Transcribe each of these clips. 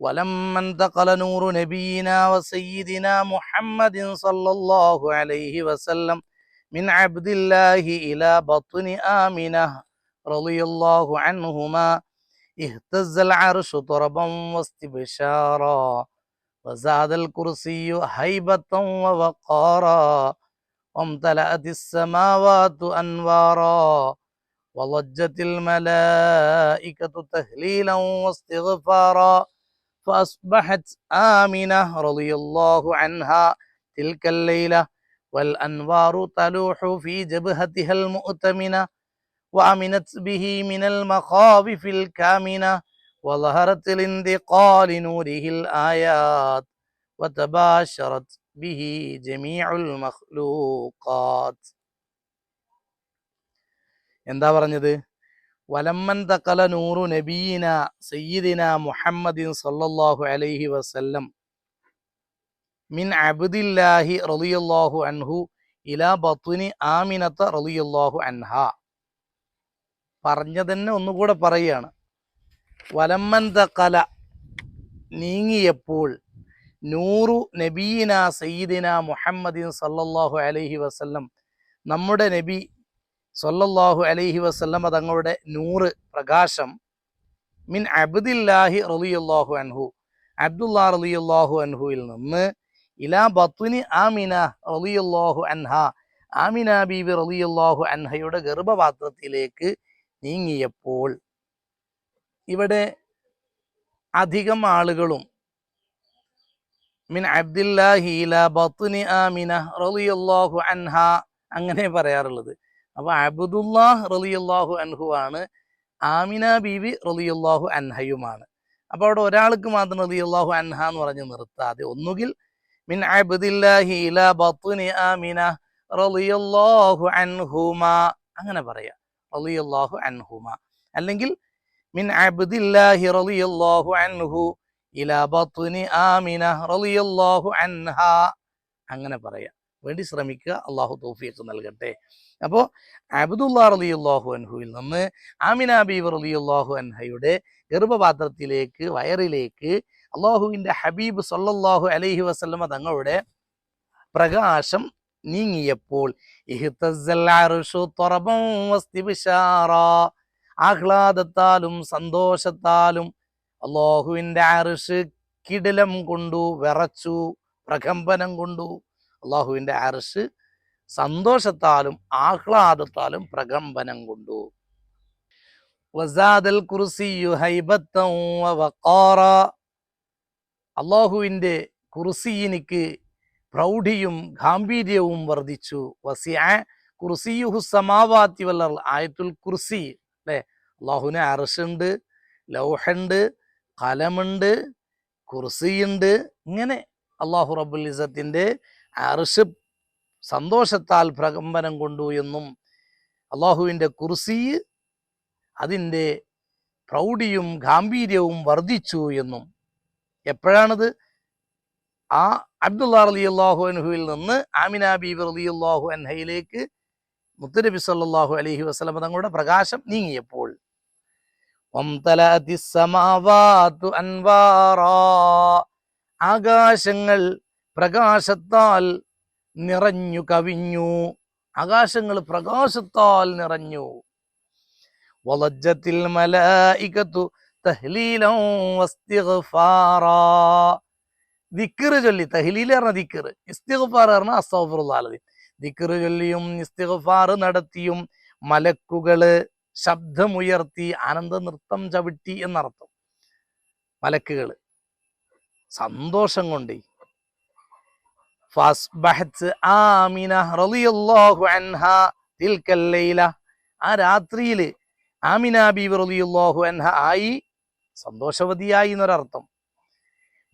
ولما انتقل نور نبينا وسيدنا محمد صلى الله عليه وسلم من عبد الله إلى بطن آمنة رضي الله عنهما اهتز العرش طربا واستبشارا وزاد الكرسي هيبة ووقارا وامتلأت السماوات أنوارا وضجت الملائكة تهليلا واستغفارا فأصبحت آمنة رضي الله عنها تلك الليلة والأنوار تلوح في جبهتها المؤتمنة وأمنت به من المخاوف الكامنة وظهرت لانتقال نوره الآيات وتباشرت به جميع المخلوقات. എന്താ പറഞ്ഞത്? വലമ്മൻ തഖല നൂറു നബീന സയ്യിദിന മുഹമ്മദിൻ സല്ലല്ലാഹു അലൈഹി വസല്ലം മിൻ അബ്ദില്ലാഹി റളിയല്ലാഹു അൻഹു ഇലാ ബത്നി ആമിനത റളിയല്ലാഹു അൻഹ. പറഞ്ഞതന്നെ ഒന്നുകൂടെ പറയുകയാണ്. വലമ്മൻ തഖല നീങ്ങിയപ്പോൾ നൂറു നബീന സയ്യിദിന മുഹമ്മദിൻ സല്ലല്ലാഹു അലൈഹി വസല്ലം നമ്മുടെ നബി സല്ലല്ലാഹു അലൈഹി വസല്ലമ തങ്ങളുടെ നൂറ് പ്രകാശം മിൻ അബ്ദില്ലാഹി റളിയല്ലാഹു അൻഹു അബ്ദുല്ലാ റളിയല്ലാഹു അൻഹുവിൽ നിന്ന് ഇലാ ബത്നി ആമിന റളിയല്ലാഹു അൻഹ ആമിന ബീബി റളിയല്ലാഹു അൻഹയുടെ ഗർഭപാത്രത്തിലേക്ക് നീങ്ങിയപ്പോൾ, ഇവിടെ അധികം ആളുകളും മിൻ അബ്ദില്ലാഹി ഇലാ ബത്നി ആമിന റളിയല്ലാഹു അൻഹ അങ്ങനെ പറയാറുള്ളത്. അപ്പൊ അബ്ദുല്ലാഹ് റളിയല്ലാഹു അൻഹു ആണ്, ആമിന ബീവി റളിയല്ലാഹു അൻഹയുമാണ്. അപ്പൊ അവിടെ ഒരാൾക്ക് മാത്രം റളിയല്ലാഹു അൻഹ എന്ന് പറഞ്ഞ് നിർത്താതെ ഒന്നുകിൽ മിൻ അബ്ദില്ലാഹി ഇലാ ബത്നി ആമിന റളിയല്ലാഹു അൻഹുമാ അങ്ങനെ പറയാം, റളിയല്ലാഹു അൻഹുമാ. അല്ലെങ്കിൽ മിൻ അബ്ദില്ലാഹി റളിയല്ലാഹു അൻഹു ഇലാ ബത്നി ആമിന റളിയല്ലാഹു അൻഹ അങ്ങനെ പറയാം. വേണ്ടി ശ്രമിക്കുക. അള്ളാഹു തൗഫീഖ് നൽകട്ടെ. അപ്പോൾ അബ്ദുല്ലാ റളിയല്ലാഹു അൻഹുവിൽ നിന്ന് ആമിന ബീവി റളിയല്ലാഹു അൻഹയുടെ ഗർഭപാത്രത്തിലേക്ക്, വയറിലേക്ക് അള്ളാഹുവിൻ്റെ ഹബീബ് സല്ലല്ലാഹു അലൈഹി വസല്ലമ തങ്ങളുടെ പ്രകാശം നീങ്ങിയപ്പോൾ ഇഹ്തസ്സൽ അർശു ത്വറബൻ വസ്തിബ്ശാറാ, ആഹ്ലാദത്താലും സന്തോഷത്താലും അള്ളാഹുവിൻ്റെ അർശ് കിടിലം കൊണ്ടു വിറച്ചു, പ്രകമ്പനം കൊണ്ടു. അള്ളാഹുവിൻ്റെ അർശ് സന്തോഷത്താലും ആഹ്ലാദത്താലും പ്രകമ്പനം കൊണ്ടു. വസാദൽ കുർസിയു ഹൈബത്തൻ വവഖാറാ, അള്ളാഹുവിൻ്റെ കുർസിയിനിക്ക് പ്രൗഢിയും ഗാംഭീര്യവും വർദ്ധിച്ചു. വസിഅ കുർസിയുഹു സമാവാതി വൽ അർള്, ആയത്തുൽ കുർസി അല്ലേ. അള്ളാഹുവിന് അർശുണ്ട്, ലൗഹുണ്ട്, ഖലമുണ്ട്, കുർസിയുണ്ട്. ഇങ്ങനെ അള്ളാഹു റബ്ബുൽ ഇസ്സത്തിൻ്റെ അർശ് സന്തോഷത്താൽ പ്രകമ്പനം കൊണ്ടു എന്നും അള്ളാഹുവിൻ്റെ കുർസി അതിൻ്റെ പ്രൗഢിയും ഗാംഭീര്യവും വർദ്ധിച്ചു എന്നും. എപ്പോഴാണിത്? ആ അബ്ദുല്ലാ റളിയല്ലാഹു അൻഹുവിൽ നിന്ന് ആമിന ബീവി റളിയല്ലാഹു അൻഹയിലേക്ക് മുത്തുനബി സല്ലല്ലാഹു അലൈഹി വസല്ലം തങ്ങളുടെ പ്രകാശം നീങ്ങിയപ്പോൾ. വംതലഅതിസ് സമാവാതു അൻവാറാ, ആകാശങ്ങൾ പ്രകാശത്താൽ നിറഞ്ഞു കവിഞ്ഞു, ആകാശങ്ങൾ പ്രകാശത്താൽ നിറഞ്ഞു. വളജ്ജത്തിൽ മലായികതു തഹ്ലീലൻ വസ്തിഗ്ഫാറാ, ദിക്ർ ചൊല്ലി, തഹ്ലീൽ പറഞ്ഞ ദിക്ർ, ഇസ്തിഗ്ഫാർ പറഞ്ഞ അസ്തഗ്ഫിറുല്ലാഹ്, ദിക്ർ ചൊല്ലിയും ഇസ്തിഗ്ഫാർ നടത്തിയും മലക്കുകള് ശബ്ദമുയർത്തി ആനന്ദ നൃത്തം ചവിട്ടി എന്നർത്ഥം. മലക്കുകള് സന്തോഷം കൊണ്ട്. ഫസ്ബഹത് ആമിന റളിയല്ലാഹു അൻഹ തിൽക്കൽ ലൈല, ആ രാത്രിയിൽ ആമിന ബീവി റളിയല്ലാഹു അൻഹ ആയി, സന്തോഷവതിയായി എന്നൊരർത്ഥം.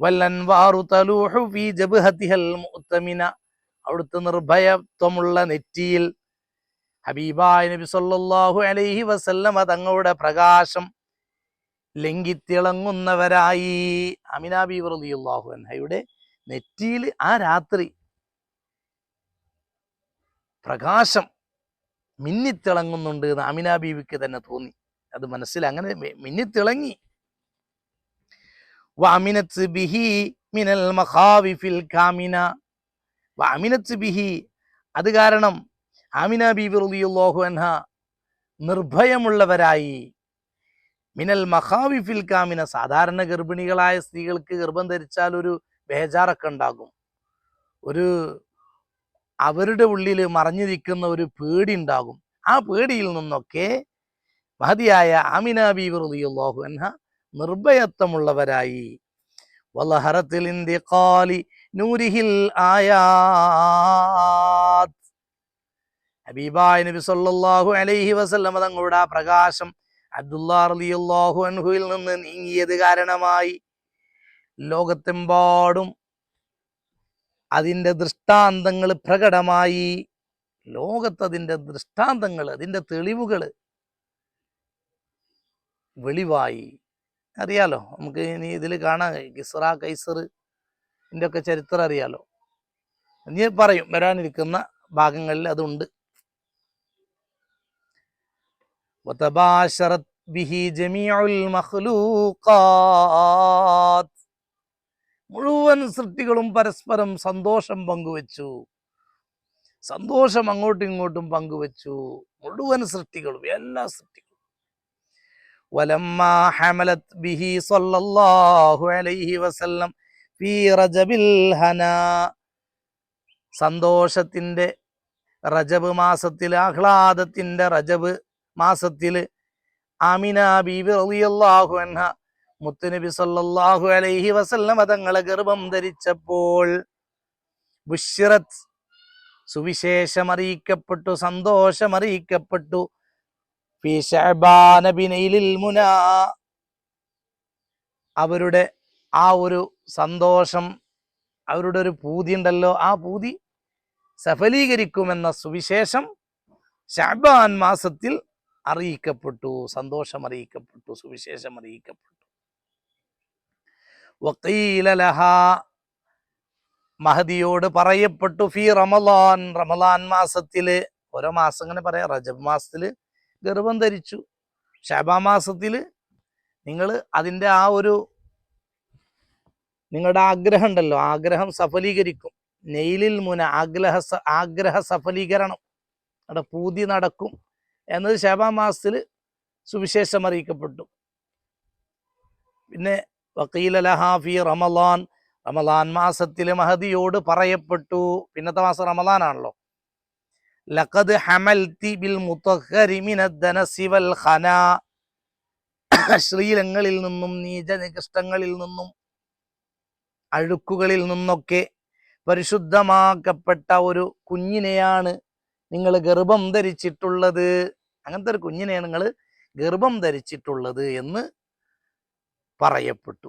വല്ലൻവാറു തലൂഹു ഫീ ജബ്ഹതിഹൽ മുഅ്തമിന, അവിടുത്തെ നിർഭയത്വമുള്ള നെറ്റിയിൽ ഹബീബായ നബി സല്ലല്ലാഹു അലൈഹി വസല്ലമ തങ്ങളുടെ പ്രകാശം ലംഘിത്തിളങ്ങുന്നവരായി. ആമിന ബീവി റളിയല്ലാഹു അൻഹയുടെ നെറ്റിയിൽ ആ രാത്രി പ്രകാശം മിന്നിത്തിളങ്ങുന്നുണ്ട് എന്ന് ആമിന ബീവിക്ക് തന്നെ തോന്നി. അത് മനസ്സിൽ അങ്ങനെ മിന്നിത്തിളങ്ങി. വഅമിനത് ബിഹി മിനൽ മഖാവിഫിൽ കാമിന. വഅമിനത് ബിഹി, അത് കാരണം ആമിന ബീബി റളിയല്ലാഹു അൻഹ നിർഭയമുള്ളവരായി. മിനൽ മഖാവിഫിൽ കാമിന, സാധാരണ ഗർഭിണികളായ സ്ത്രീകൾക്ക് ഗർഭം ധരിച്ചാൽ ഒരു ബേജാറൊക്കെ ഉണ്ടാകും, ഒരു അവരുടെ ഉള്ളിൽ മറഞ്ഞിരിക്കുന്ന ഒരു പേടി ഉണ്ടാകും. ആ പേടിയിൽ നിന്നൊക്കെ മഹദിയായ ആമിന ബീബി റളിയല്ലാഹു അൻഹ നിർഭയത്വമുള്ളവരായി. വലഹറത്തിൽ ഇന്തിഖാലി നൂരിഹിൽ ആയാത്ത്, ഹബീബായ നബി സല്ലല്ലാഹു അലൈഹി വസല്ലം തങ്ങളുടെ ആ പ്രകാശം അബ്ദുല്ലാഹ് റളിയല്ലാഹു അൻഹുവിൽ നിന്ന് നീങ്ങിയത് കാരണമായി ലോകത്തെമ്പാടും അതിൻ്റെ ദൃഷ്ടാന്തങ്ങൾ പ്രകടമായി. ലോകത്തതിൻ്റെ ദൃഷ്ടാന്തങ്ങൾ, അതിൻ്റെ തെളിവുകൾ വെളിവായി. അറിയാലോ, നമുക്ക് ഇനി ഇതിൽ കാണാം, കിസ്റ കൈസറിൻ്റെ ഒക്കെ ചരിത്രം അറിയാലോ. ഇനി പറയും, വരാനിരിക്കുന്ന ഭാഗങ്ങളിൽ അതുണ്ട്. വതബാശറത് ബിഹി ജമീഉൽ മഖ്ലൂഖാത്ത്, മുഴുവൻ സൃഷ്ടികളും പരസ്പരം സന്തോഷം പങ്കുവെച്ചു. സന്തോഷം അങ്ങോട്ടും ഇങ്ങോട്ടും പങ്കുവെച്ചു, മുഴുവൻ സൃഷ്ടികളും, എല്ലാ സൃഷ്ടികളും. വലമ്മാ ഹമലത് ബിഹി സല്ലല്ലാഹു അലൈഹി വസല്ലം ഫീ റജബിൽ ഹനാ, സന്തോഷത്തിന്റെ റജബ് മാസത്തിൽ, ആഹ്ലാദത്തിന്റെ റജബ് മാസത്തിൽ ആമിന ബീബി റളിയല്ലാഹു അൻഹ മുത്തുനബി സല്ലല്ലാഹു അലൈഹി വസല്ലം തങ്ങളെ ഗർഭം ധരിച്ചപ്പോൾ ബുശ്റത്, സുവിശേഷം അറിയിക്കപ്പെട്ടു, സന്തോഷം അറിയിക്കപ്പെട്ടു. ഫീ ശഅബാന ബിനൈലിൽ മുനാ, അവരുടെ ആ ഒരു സന്തോഷം, അവരുടെ ഒരു പൂതി ഉണ്ടല്ലോ, ആ പൂതി സഫലീകരിക്കുമെന്ന സുവിശേഷം ശഅബാൻ മാസത്തിൽ അറിയിക്കപ്പെട്ടു, സന്തോഷം അറിയിക്കപ്പെട്ടു, സുവിശേഷം അറിയിക്കപ്പെട്ടു. വഖീല ലഹാ, മഹദിയോട് പറയപ്പെട്ടു, ഫീ റമളാൻ, റമളാൻ മാസത്തില്, ഓരോ മാസം ഇങ്ങനെ പറയാം, റജബ് മാസത്തില് ഗർഭം ധരിച്ചു, ശഅബാൻ മാസത്തില് നിങ്ങൾ അതിൻ്റെ ആ ഒരു നിങ്ങളുടെ ആഗ്രഹം ഉണ്ടല്ലോ, ആഗ്രഹം സഫലീകരിക്കും. നെയിലിൽ മുന, ആഗ്രഹ സഫലീകരണം, അവിടെ പൂതി നടക്കും എന്നത് ശഅബാൻ മാസത്തിൽ സുവിശേഷം അറിയിക്കപ്പെട്ടു. പിന്നെ വഖീല ലഹാ ഫീ റമളാൻ, റമളാൻ മാസത്തിൽ മഹദിയോട് പറയപ്പെട്ടു, പിന്നത്തെ മാസം റമളാനാണല്ലോ. ലഖദ് ഹമൽതി ബിൽ മുതഹ്ഹരി മിനദ് ദനസി വൽ ഖനാ, ശ്ലീലങ്ങളിൽ നിന്നും നീചനികൃഷ്ടങ്ങളിൽ നിന്നും അഴുക്കുകളിൽ നിന്നൊക്കെ പരിശുദ്ധമാക്കപ്പെട്ട ഒരു കുഞ്ഞിനെയാണ് നിങ്ങൾ ഗർഭം ധരിച്ചിട്ടുള്ളത്. അങ്ങനത്തെ ഒരു കുഞ്ഞിനെയാണ് നിങ്ങൾ ഗർഭം ധരിച്ചിട്ടുള്ളത് എന്ന് പറയപ്പെട്ടു.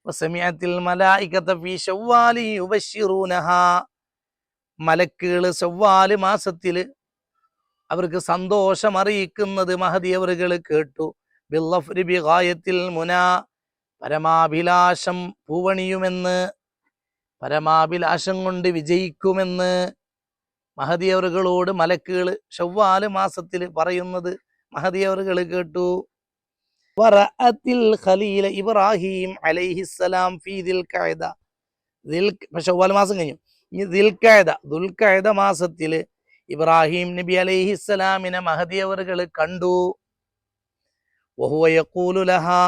വസമിഅത്തിൽ മലായികത ഫീ ശവ്വാലി യുബശ്ശിറൂനഹാ, മലക്കുകൾ ശവ്വാൽ മാസത്തിൽ അവർക്ക് സന്തോഷം അറിയിക്കുന്നത് മഹദി അവറുകൾ കേട്ടു. ബില്ലഫ്രി ബിഗായത്തിൽ മുനാ, പരമാഭിലാഷം പൂവണിയുമെന്ന്, പരമാഭിലാഷം കൊണ്ട് വിജയിക്കുമെന്ന് മഹദി അവറുകളോട് മലക്കുകൾ ശവ്വാൽ മാസത്തിൽ പറയുന്നത് മഹദി അവറുകൾ കേട്ടു. വറഅത്തിൽ ഖലീല ഇബ്രാഹിം അലൈഹിസ്സലാം ഫീ ദിൽഖഅദ, ശവ്വാൽ മാസം കഴിഞ്ഞു, ഇനി ദുൽഖഅദ മാസത്തിൽ ഇബ്രാഹിം നബി അലൈഹിസ്സലാമിനെ മഹദി അവറുകൾ കണ്ടു. വഹുവ യഖൂലു ലഹാ,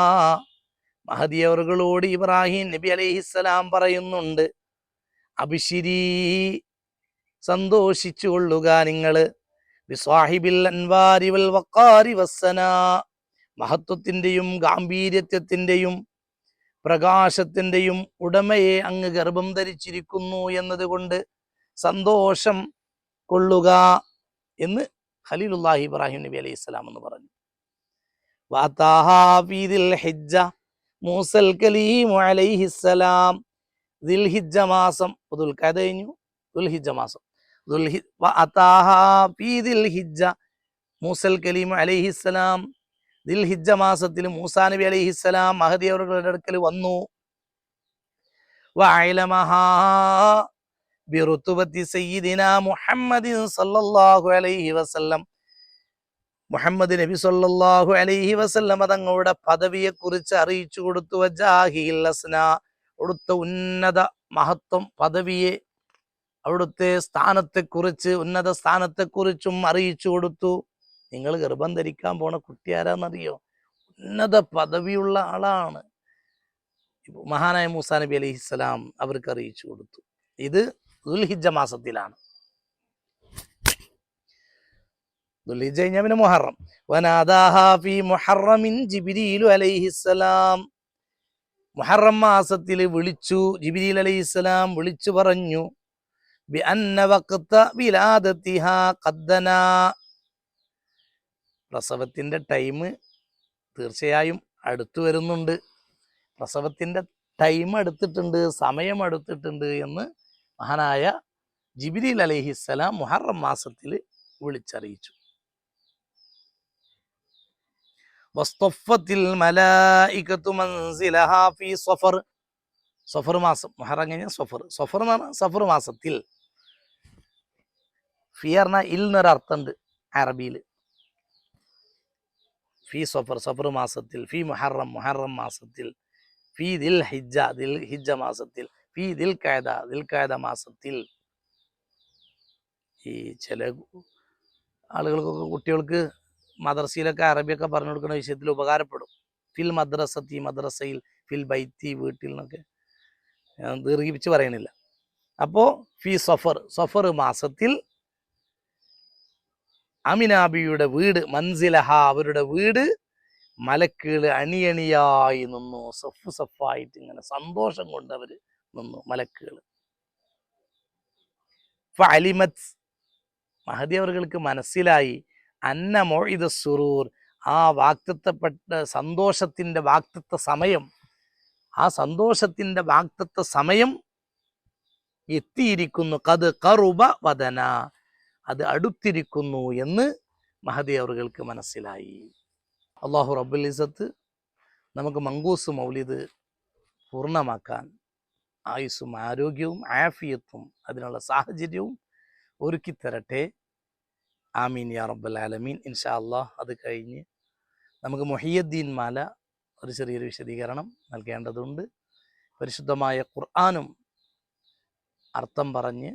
മഹദി അവറുകളോട് ഇബ്രാഹിം നബി അലൈഹിസ്സലാം പറയുന്നുണ്ട്, അബ്ശിരീ, സന്തോഷിച്ചു കൊള്ളുക നിങ്ങൾ, ബിസ്വാഹിബിൽ അൻവാരി വൽ വഖാരി വസ്സനാ, മഹത്വത്തിൻ്റെയും ഗാംഭീര്യത്വത്തിൻ്റെയും പ്രകാശത്തിൻ്റെയും ഉടമയെ അങ്ങ് ഗർഭം ധരിച്ചിരിക്കുന്നു എന്നതുകൊണ്ട് സന്തോഷം കൊള്ളുക എന്ന് ഖലീലുല്ലാഹി ഇബ്രാഹിം നബി അലൈഹി സ്വലാം എന്ന് പറഞ്ഞു. ഹിജ്ജ മൂസൽ കലീം അലൈഹിസ്സലാം, ദിൽഹിജ്ജ മാസം, ദുൽഖഅദ കഴിഞ്ഞു, ദുൽഹിജ്ജ മാസം, മൂസൽ കലീം അലൈഹിസ്സലാം ദിൽഹിജ്ജ മാസത്തിൽ മൂസാ നബി അലൈഹിസ്സലാം മഹദി അവരുടെ അടുക്കൽ വന്നു. വഅലമഹാ ബിറുതുബത്തി സയ്യിദിനാ മുഹമ്മദിൻ സല്ലല്ലാഹു അലൈഹി വസല്ലം, മുഹമ്മദ് നബി സല്ലല്ലാഹു അലൈഹി വസല്ലമ തങ്ങളുടെ പദവിയെക്കുറിച്ച് അറിയിച്ചു കൊടുത്തു. വജാഹിൽ അസ്ന, അവിടുത്തെ ഉന്നത മഹത്വം പദവിയെ, അവിടുത്തെ സ്ഥാനത്തെക്കുറിച്ച്, ഉന്നത സ്ഥാനത്തെക്കുറിച്ചും അറിയിച്ചു കൊടുത്തു. നിങ്ങൾ ഗർഭം ധരിക്കാൻ പോണ കുട്ടി ആരാന്നറിയോ? ഉന്നത പദവിയുള്ള ആളാണ്. മഹാനായ മൂസാ നബി അലൈഹിസ്സലാം അവർക്ക് അറിയിച്ചു കൊടുത്തു. ഇത് ദുൽഹിജ്ജ മാസത്തിലാണ്. ദുൽഹിജ്ജ കഴിഞ്ഞാൽ പിന്നെ മുഹറം. വനാദാഹാ ഫീ മുഹറമിൻ ജിബ്രീലു അലൈഹിസ്സലാം, മുഹറം മാസത്തിൽ വിളിച്ചു, ജിബ്രീൽ അലൈഹിസ്സലാം വിളിച്ചു പറഞ്ഞു. ബി അന്ന വഖ്ത വിലാദതിഹാ ഖദ്ദനാ, പ്രസവത്തിന്റെ ടൈം തീർച്ചയായും അടുത്തു വരുന്നുണ്ട്, പ്രസവത്തിന്റെ ടൈം എടുത്തിട്ടുണ്ട്, സമയം എടുത്തിട്ടുണ്ട് എന്ന് മഹാനായ ജിബ്രീൽ അലൈഹിസ്സലാം മുഹറം മാസത്തിൽ വിളിച്ചറിയിച്ചു. വസ്തഫത്തിൽ മലായികത്തു മൻസിലഹാ ഫീ സഫർ, സഫർ മാസം, മുഹറം കഴിഞ്ഞ സഫർ, സഫർ എന്ന് പറഞ്ഞാൽ സഫർ മാസത്തിൽ. ഫി പറഞ്ഞാൽ ഇൽ എന്നൊരർത്ഥമുണ്ട് അറബിയിൽ. ഫി സഫർ, സഫർ മാസത്തിൽ. ഫി മുഹറം, മുഹറം മാസത്തിൽ. ഫി ദിൽ ഹിജ്ജ, ദിൽ ഹിജ്ജ മാസത്തിൽ. ഫി ദിൽ ഖഅദ, ദിൽ ഖഅദ മാസത്തിൽ. ഈ ചില ആളുകൾക്കൊക്കെ, കുട്ടികൾക്ക് മദ്രസയിലൊക്കെ അറബിയൊക്കെ പറഞ്ഞു കൊടുക്കുന്ന വിഷയത്തിൽ ഉപകാരപ്പെടും. ഫിൽ മദ്രസത്തി, മദ്രസയിൽ. ഫിൽ ബൈത്തി, വീട്ടിൽ നിന്നൊക്കെ. ഞാൻ ദീർഘിപ്പിച്ച് പറയണില്ല. അപ്പോൾ ഫി സഫർ, സഫർ മാസത്തിൽ അമിനാബിയുടെ വീട്, മൻസിലഹ അവരുടെ വീട്, മലക്കുകൾ അണിയണിയായി നിന്നു, സഫ് സഫായിട്ട് ഇങ്ങനെ സന്തോഷം കൊണ്ട് അവർ നിന്നു മലക്കുകൾ. ഫഅലിമത്, മഹദി അവർക്ക് മനസ്സിലായി, അന്ന മൗഇദ സുറൂർ, ആ വാക്തത്വപ്പെട്ട സന്തോഷത്തിന്റെ വാക്തത്വ സമയം, ആ സന്തോഷത്തിന്റെ വാക്തത്വ സമയം എത്തിയിരിക്കുന്നു. ഖദ് ഖറുബ വദന, അത് അടുത്തിരിക്കുന്നു എന്ന് മഹദി അവർക്ക് മനസ്സിലായി. അല്ലാഹു റബ്ബുൽ ഇസ്സത്ത് നമുക്ക് മങ്കൂസ് മൗലിദ് പൂർണ്ണമാക്കാൻ ആയുസ്സും ആരോഗ്യവും ആഫിയത്തും അതിനുള്ള സാഹചര്യവും ഒരുക്കി തരട്ടെ. ആമീൻ യാ റബ്ബൽ ആലമീൻ. ഇൻഷാ അല്ലാഹ് അത് കഴിഞ്ഞ് നമുക്ക് മുഹിയുദ്ദീൻ മാല ഒരു ചെറിയൊരു വിശദീകരണം നൽകേണ്ടതുണ്ട്. പരിശുദ്ധമായ ഖുർആനും അർത്ഥം പറഞ്ഞ്,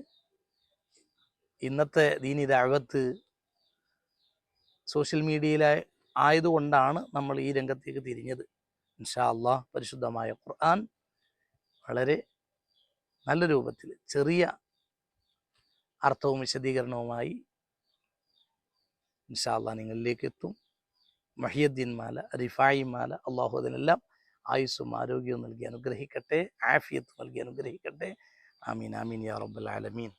ഇന്നത്തെ ദീനി ദഅവത്ത് സോഷ്യൽ മീഡിയയിലെ ആയതുകൊണ്ടാണ് നമ്മൾ ഈ രംഗത്തേക്ക് തിരിഞ്ഞത്. ഇൻഷാ അല്ലാഹ് പരിശുദ്ധമായ ഖുർആൻ വളരെ നല്ല രൂപത്തിൽ ചെറിയ അർത്ഥവും വിശദീകരണവുമായി ഇൻഷാ അല്ലാഹ് നിങ്ങളിലേക്ക് എത്തും. മുഹിയുദ്ദീൻ മാല, റിഫായി മാല, അള്ളാഹു അതിനെല്ലാം ആയുസ്സും ആരോഗ്യവും നൽകി അനുഗ്രഹിക്കട്ടെ, ആഫിയത്ത് നൽകി അനുഗ്രഹിക്കട്ടെ. ആമീൻ ആമീൻ യാ റബ്ബൽ ആലമീൻ.